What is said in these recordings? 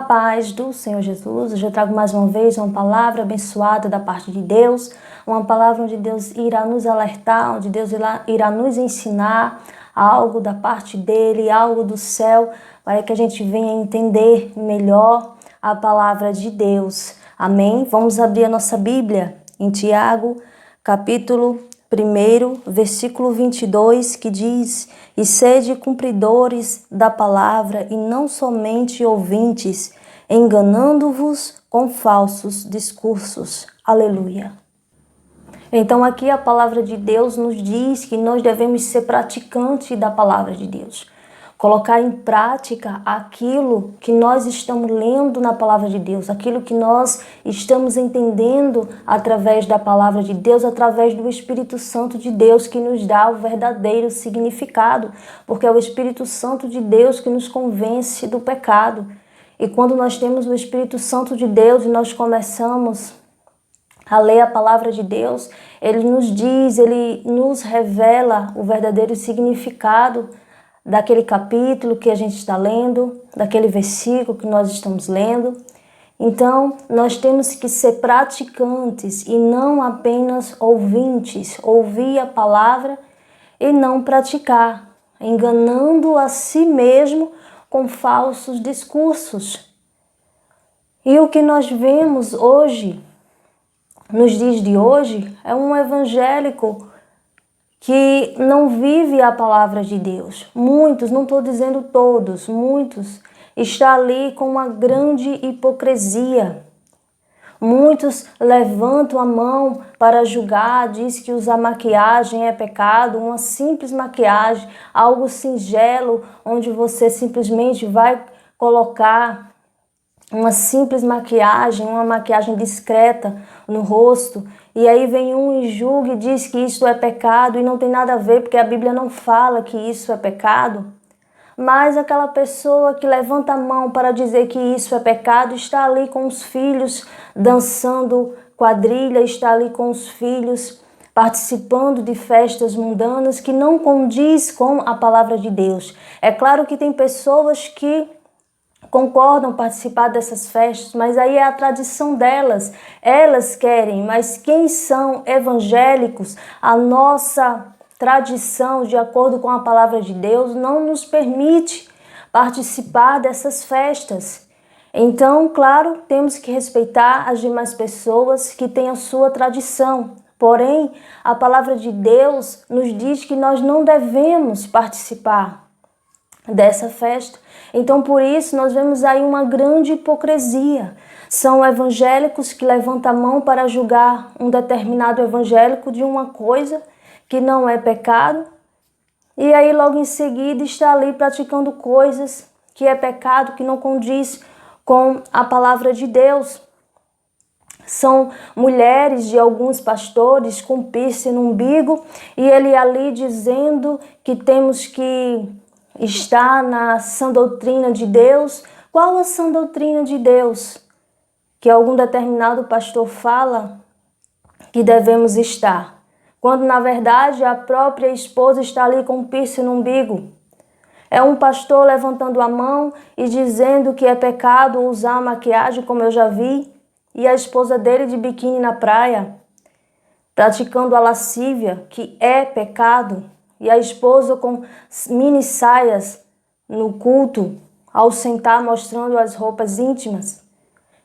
paz do Senhor Jesus. Hoje eu trago mais uma vez uma palavra abençoada da parte de Deus, uma palavra onde Deus irá nos alertar, onde Deus irá nos ensinar algo da parte dele, algo do céu, para que a gente venha entender melhor a palavra de Deus. Amém? Vamos abrir a nossa Bíblia em Tiago, capítulo 1, versículo 22, que diz: E sede cumpridores da palavra e não somente ouvintes, enganando-vos com falsos discursos. Aleluia. Então aqui a palavra de Deus nos diz que nós devemos ser praticantes da palavra de Deus. Colocar em prática aquilo que nós estamos lendo na palavra de Deus, aquilo que nós estamos entendendo através da palavra de Deus, através do Espírito Santo de Deus que nos dá o verdadeiro significado, porque é o Espírito Santo de Deus que nos convence do pecado. E quando nós temos o Espírito Santo de Deus e nós começamos a ler a palavra de Deus, ele nos diz, ele nos revela o verdadeiro significado daquele capítulo que a gente está lendo, daquele versículo que nós estamos lendo. Então, nós temos que ser praticantes e não apenas ouvintes, ouvir a palavra e não praticar, enganando a si mesmo com falsos discursos. E o que nós vemos hoje, nos dias de hoje, é um evangélico que não vive a palavra de Deus. Muitos, não estou dizendo todos, muitos estão ali com uma grande hipocrisia. Muitos levantam a mão para julgar, diz que usar maquiagem é pecado, uma simples maquiagem, algo singelo, onde você simplesmente vai colocar uma simples maquiagem, uma maquiagem discreta no rosto, e aí vem um e julga e diz que isso é pecado e não tem nada a ver, porque a Bíblia não fala que isso é pecado. Mas aquela pessoa que levanta a mão para dizer que isso é pecado está ali com os filhos dançando quadrilha, está ali com os filhos participando de festas mundanas que não condiz com a palavra de Deus. É claro que tem pessoas que concordam participar dessas festas, mas aí é a tradição delas, elas querem, mas quem são evangélicos, a nossa tradição, de acordo com a palavra de Deus, não nos permite participar dessas festas. Então, claro, temos que respeitar as demais pessoas que têm a sua tradição, porém, a palavra de Deus nos diz que nós não devemos participar dessa festa. Então, por isso, nós vemos aí uma grande hipocrisia. São evangélicos que levantam a mão para julgar um determinado evangélico de uma coisa que não é pecado, e aí logo em seguida está ali praticando coisas que é pecado, que não condiz com a palavra de Deus. São mulheres de alguns pastores com piercing no umbigo, e ele ali dizendo que temos que está na sã doutrina de Deus. Qual a sã doutrina de Deus que algum determinado pastor fala que devemos estar, quando na verdade a própria esposa está ali com piercing no umbigo? É um pastor levantando a mão e dizendo que é pecado usar maquiagem, como eu já vi, e a esposa dele de biquíni na praia, praticando a lascívia, que é pecado. E a esposa com mini saias no culto, ao sentar mostrando as roupas íntimas.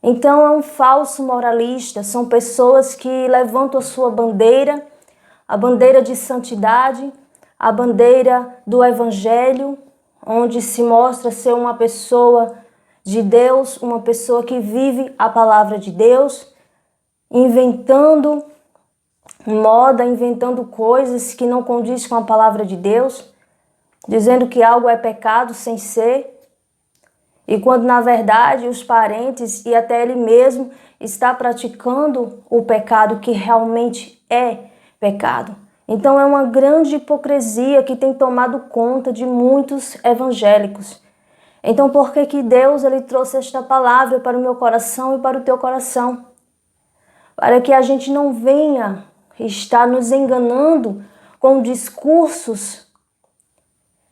Então é um falso moralista, são pessoas que levantam a sua bandeira, a bandeira de santidade, a bandeira do evangelho, onde se mostra ser uma pessoa de Deus, uma pessoa que vive a palavra de Deus, inventando moda, inventando coisas que não condiz com a palavra de Deus, dizendo que algo é pecado sem ser, e quando na verdade os parentes e até ele mesmo está praticando o pecado que realmente é pecado. Então é uma grande hipocrisia que tem tomado conta de muitos evangélicos. Então por que Deus ele trouxe esta palavra para o meu coração e para o teu coração? Para que a gente não venha está nos enganando com discursos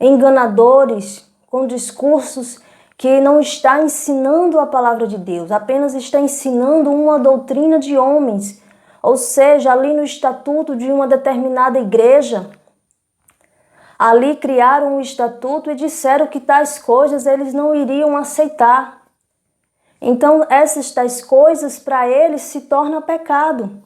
enganadores, com discursos que não está ensinando a palavra de Deus, apenas está ensinando uma doutrina de homens, ou seja, ali no estatuto de uma determinada igreja, ali criaram um estatuto e disseram que tais coisas eles não iriam aceitar. Então, essas tais coisas para eles se torna pecado.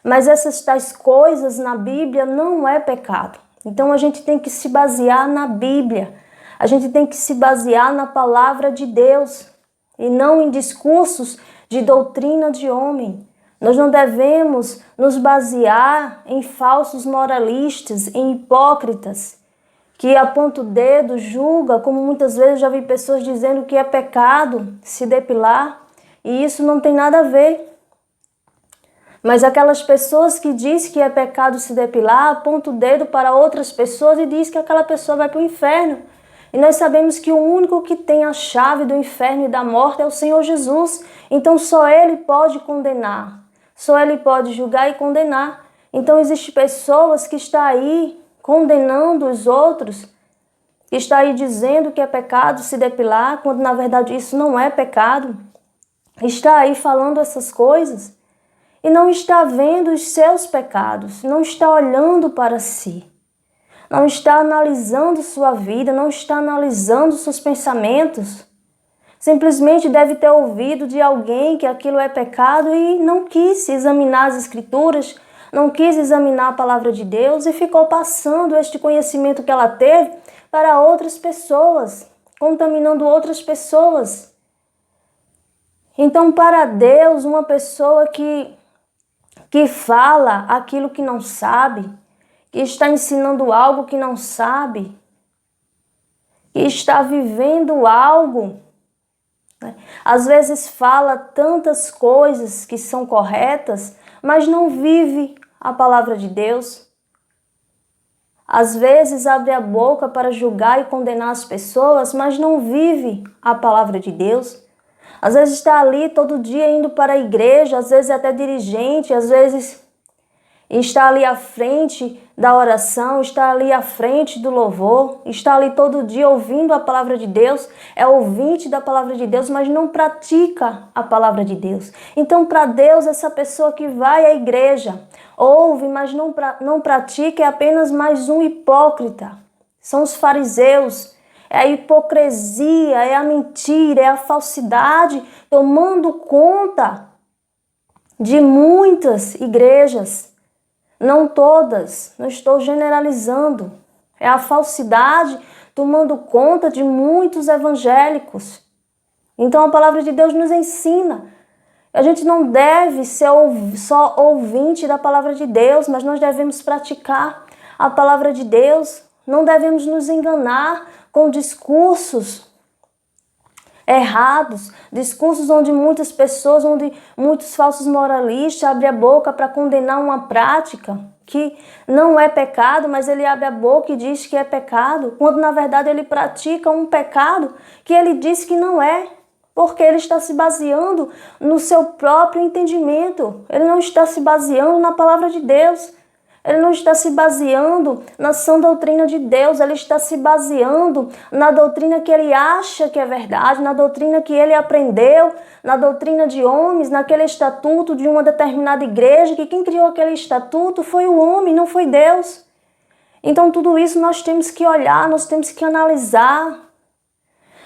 Mas essas tais coisas na Bíblia não é pecado. Então, a gente tem que se basear na Bíblia. A gente tem que se basear na palavra de Deus e não em discursos de doutrina de homem. Nós não devemos nos basear em falsos moralistas, em hipócritas, que aponta o dedo, julga, como muitas vezes já vi pessoas dizendo que é pecado se depilar, e isso não tem nada a ver. Mas aquelas pessoas que dizem que é pecado se depilar, aponta o dedo para outras pessoas e diz que aquela pessoa vai para o inferno. E nós sabemos que o único que tem a chave do inferno e da morte é o Senhor Jesus. Então só Ele pode condenar. Só Ele pode julgar e condenar. Então existem pessoas que estão aí condenando os outros, que estão aí dizendo que é pecado se depilar, quando na verdade isso não é pecado. Está aí falando essas coisas e não está vendo os seus pecados, não está olhando para si. Não está analisando sua vida, não está analisando seus pensamentos. Simplesmente deve ter ouvido de alguém que aquilo é pecado e não quis examinar as Escrituras, não quis examinar a palavra de Deus e ficou passando este conhecimento que ela teve para outras pessoas, contaminando outras pessoas. Então, para Deus, uma pessoa que fala aquilo que não sabe, que está ensinando algo que não sabe, que está vivendo algo, né? Às vezes fala tantas coisas que são corretas, mas não vive a palavra de Deus. Às vezes abre a boca para julgar e condenar as pessoas, mas não vive a palavra de Deus. Às vezes está ali todo dia indo para a igreja, às vezes é até dirigente, às vezes está ali à frente da oração, está ali à frente do louvor, está ali todo dia ouvindo a palavra de Deus, é ouvinte da palavra de Deus, mas não pratica a palavra de Deus. Então, para Deus, essa pessoa que vai à igreja, ouve, mas não pratica, é apenas mais um hipócrita. São os fariseus, é a hipocrisia, é a mentira, é a falsidade tomando conta de muitas igrejas. Não todas, não estou generalizando. É a falsidade tomando conta de muitos evangélicos. Então a palavra de Deus nos ensina. A gente não deve ser só ouvinte da palavra de Deus, mas nós devemos praticar a palavra de Deus. Não devemos nos enganar com discursos errados, discursos onde muitas pessoas, onde muitos falsos moralistas abrem a boca para condenar uma prática que não é pecado, mas ele abre a boca e diz que é pecado, quando na verdade ele pratica um pecado que ele diz que não é, porque ele está se baseando no seu próprio entendimento, ele não está se baseando na palavra de Deus. Ele não está se baseando na sã doutrina de Deus, ele está se baseando na doutrina que ele acha que é verdade, na doutrina que ele aprendeu, na doutrina de homens, naquele estatuto de uma determinada igreja, que quem criou aquele estatuto foi o homem, não foi Deus. Então tudo isso nós temos que olhar, nós temos que analisar.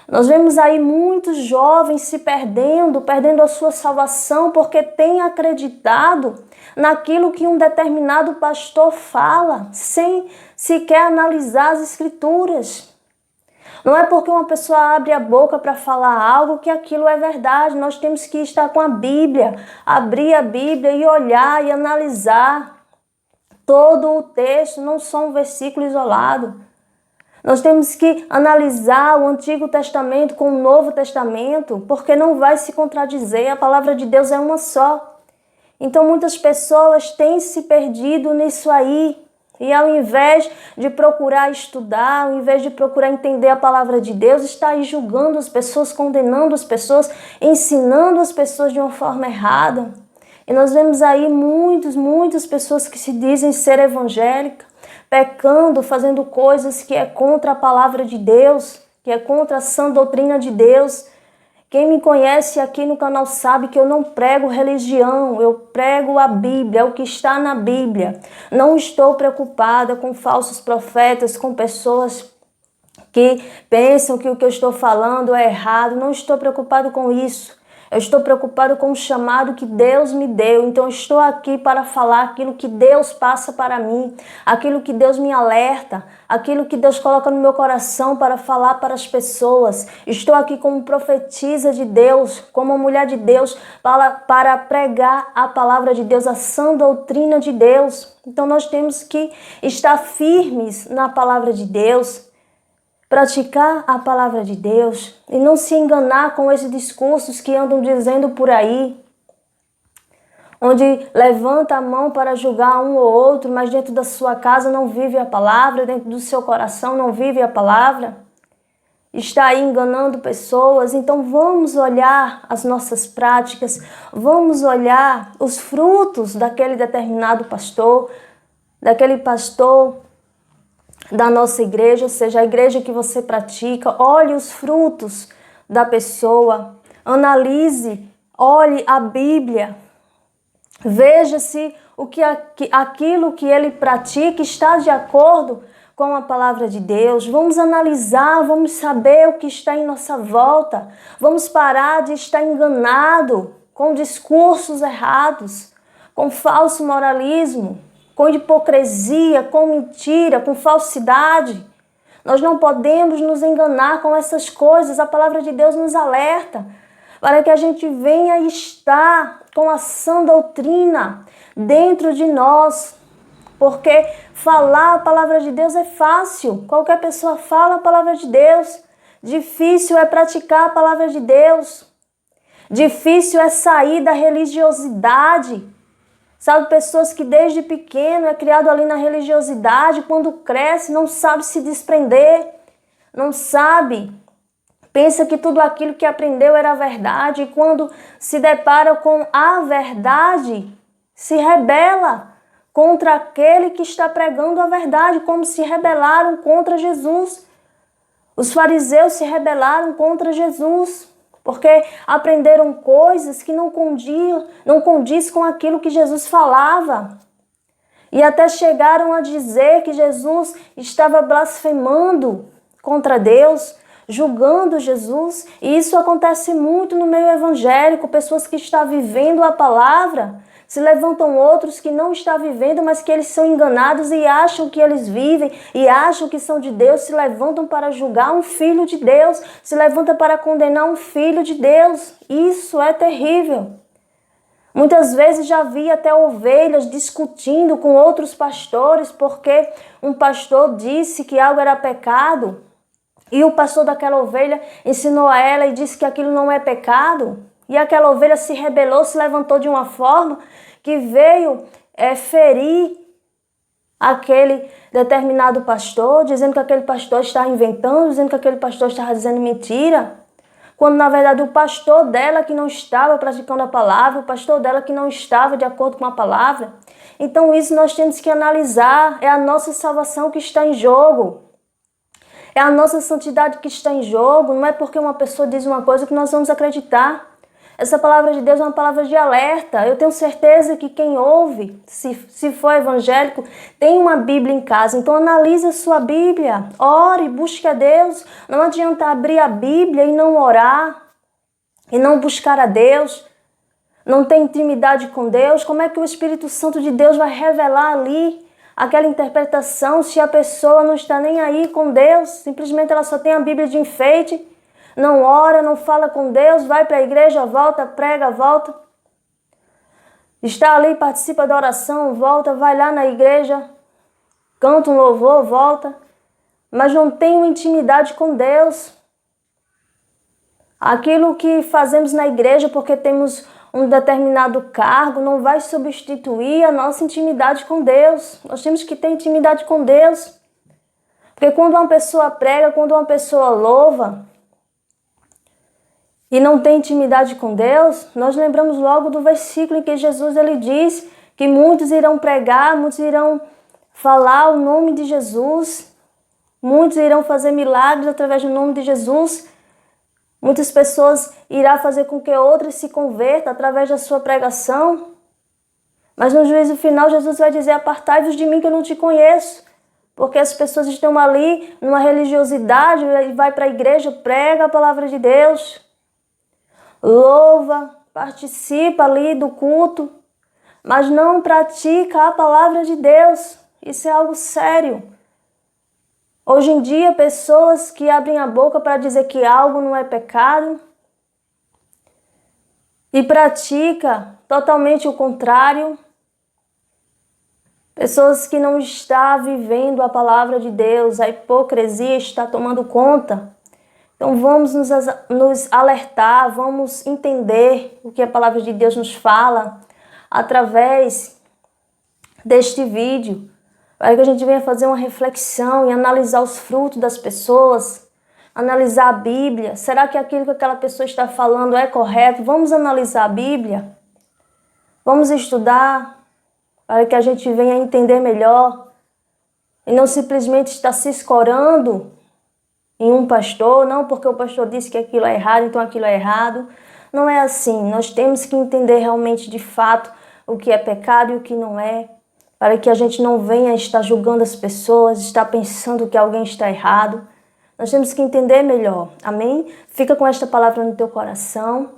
Nós vemos aí muitos jovens se perdendo a sua salvação porque têm acreditado naquilo que um determinado pastor fala, sem sequer analisar as Escrituras. Não é porque uma pessoa abre a boca para falar algo que aquilo é verdade. Nós temos que estar com a Bíblia, abrir a Bíblia e olhar e analisar todo o texto, não só um versículo isolado. Nós temos que analisar o Antigo Testamento com o Novo Testamento, porque não vai se contradizer, a palavra de Deus é uma só. Então muitas pessoas têm se perdido nisso aí, e ao invés de procurar estudar, ao invés de procurar entender a palavra de Deus, está aí julgando as pessoas, condenando as pessoas, ensinando as pessoas de uma forma errada. E nós vemos aí muitas pessoas que se dizem ser evangélicas, pecando, fazendo coisas que é contra a palavra de Deus. que é contra a sã doutrina de Deus. Quem me conhece aqui no canal sabe que eu não prego religião, eu prego a Bíblia, o que está na Bíblia. Não estou preocupada com falsos profetas, com pessoas que pensam que o que eu estou falando é errado. Não estou preocupado com isso. Eu estou preocupado com o chamado que Deus me deu. Então eu estou aqui para falar aquilo que Deus passa para mim, aquilo que Deus me alerta, aquilo que Deus coloca no meu coração para falar para as pessoas. Estou aqui como profetisa de Deus, como mulher de Deus, para pregar a palavra de Deus, a sã doutrina de Deus. Então nós temos que estar firmes na palavra de Deus, praticar a palavra de Deus e não se enganar com esses discursos que andam dizendo por aí, onde levanta a mão para julgar um ou outro, mas dentro da sua casa não vive a palavra, dentro do seu coração não vive a palavra, está aí enganando pessoas. Então vamos olhar as nossas práticas, vamos olhar os frutos daquele determinado pastor, daquele pastor da nossa igreja, ou seja, a igreja que você pratica. Olhe os frutos da pessoa, analise, olhe a Bíblia, veja se aquilo que ele pratica está de acordo com a palavra de Deus. Vamos analisar, vamos saber o que está em nossa volta, vamos parar de estar enganado com discursos errados, com falso moralismo, com hipocrisia, com mentira, com falsidade. Nós não podemos nos enganar com essas coisas. A palavra de Deus nos alerta para que a gente venha estar com a sã doutrina dentro de nós. Porque falar a palavra de Deus é fácil. Qualquer pessoa fala a palavra de Deus. Difícil é praticar a palavra de Deus. Difícil é sair da religiosidade. Sabe, pessoas que desde pequeno é criado ali na religiosidade, quando cresce não sabe se desprender, não sabe, pensa que tudo aquilo que aprendeu era verdade, e quando se depara com a verdade, se rebela contra aquele que está pregando a verdade, como se rebelaram contra Jesus. Os fariseus se rebelaram contra Jesus, porque aprenderam coisas que não condiz com aquilo que Jesus falava. E até chegaram a dizer que Jesus estava blasfemando contra Deus, julgando Jesus. E isso acontece muito no meio evangélico. Pessoas que estão vivendo a palavra, se levantam outros que não estão vivendo, mas que eles são enganados e acham que eles vivem e acham que são de Deus, se levantam para julgar um filho de Deus, se levantam para condenar um filho de Deus. Isso é terrível. Muitas vezes já vi até ovelhas discutindo com outros pastores porque um pastor disse que algo era pecado e o pastor daquela ovelha ensinou a ela e disse que aquilo não é pecado. E aquela ovelha se rebelou, se levantou de uma forma que veio ferir aquele determinado pastor, dizendo que aquele pastor estava inventando, dizendo que aquele pastor estava dizendo mentira, quando na verdade o pastor dela que não estava praticando a palavra, o pastor dela que não estava de acordo com a palavra. Então isso nós temos que analisar, é a nossa salvação que está em jogo. É a nossa santidade que está em jogo, não é porque uma pessoa diz uma coisa que nós vamos acreditar. Essa palavra de Deus é uma palavra de alerta. Eu tenho certeza que quem ouve, se for evangélico, tem uma Bíblia em casa. Então analise a sua Bíblia, ore, busque a Deus. Não adianta abrir a Bíblia e não orar, e não buscar a Deus. Não ter intimidade com Deus. Como é que o Espírito Santo de Deus vai revelar ali aquela interpretação se a pessoa não está nem aí com Deus? Simplesmente ela só tem a Bíblia de enfeite. Não ora, não fala com Deus, vai para a igreja, volta, prega, volta. Está ali, participa da oração, volta, vai lá na igreja, canta um louvor, volta. Mas não tem uma intimidade com Deus. Aquilo que fazemos na igreja porque temos um determinado cargo não vai substituir a nossa intimidade com Deus. Nós temos que ter intimidade com Deus. Porque quando uma pessoa prega, quando uma pessoa louva, e não tem intimidade com Deus, nós lembramos logo do versículo em que Jesus ele diz que muitos irão pregar, muitos irão falar o nome de Jesus Muitos irão fazer milagres através do nome de Jesus. Muitas pessoas irão fazer com que outras se convertam através da sua pregação. Mas no juízo final, Jesus vai dizer: apartai-vos de mim que eu não te conheço. Porque as pessoas estão ali numa religiosidade, e vai para a igreja, prega a palavra de Deus, louva, participa ali do culto, mas não pratica a palavra de Deus. Isso é algo sério. Hoje em dia, pessoas que abrem a boca para dizer que algo não é pecado e pratica totalmente o contrário. Pessoas que não estão vivendo a palavra de Deus, a hipocrisia está tomando conta. Então vamos nos alertar, vamos entender o que a palavra de Deus nos fala através deste vídeo, para que a gente venha fazer uma reflexão e analisar os frutos das pessoas, analisar a Bíblia. Será que aquilo que aquela pessoa está falando é correto? Vamos analisar a Bíblia, vamos estudar, para que a gente venha entender melhor e não simplesmente estar se escorando em um pastor, não porque o pastor disse que aquilo é errado, então aquilo é errado. Não é assim. Nós temos que entender realmente de fato o que é pecado e o que não é, para que a gente não venha estar julgando as pessoas, estar pensando que alguém está errado. Nós temos que entender melhor. Amém? Fica com esta palavra no teu coração.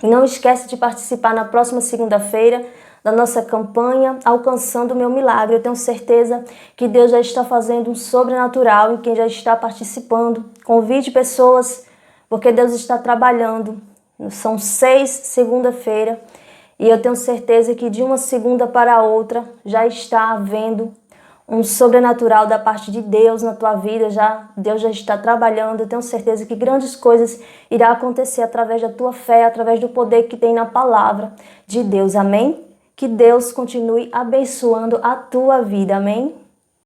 E não esquece de participar na próxima segunda-feira da nossa campanha Alcançando o Meu Milagre. Eu tenho certeza que Deus já está fazendo um sobrenatural em quem já está participando. Convide pessoas, porque Deus está trabalhando. São 6 segunda-feira e eu tenho certeza que de uma segunda para a outra já está havendo um sobrenatural da parte de Deus na tua vida. Deus já está trabalhando. Eu tenho certeza que grandes coisas irão acontecer através da tua fé, através do poder que tem na palavra de Deus. Amém? Que Deus continue abençoando a tua vida. Amém?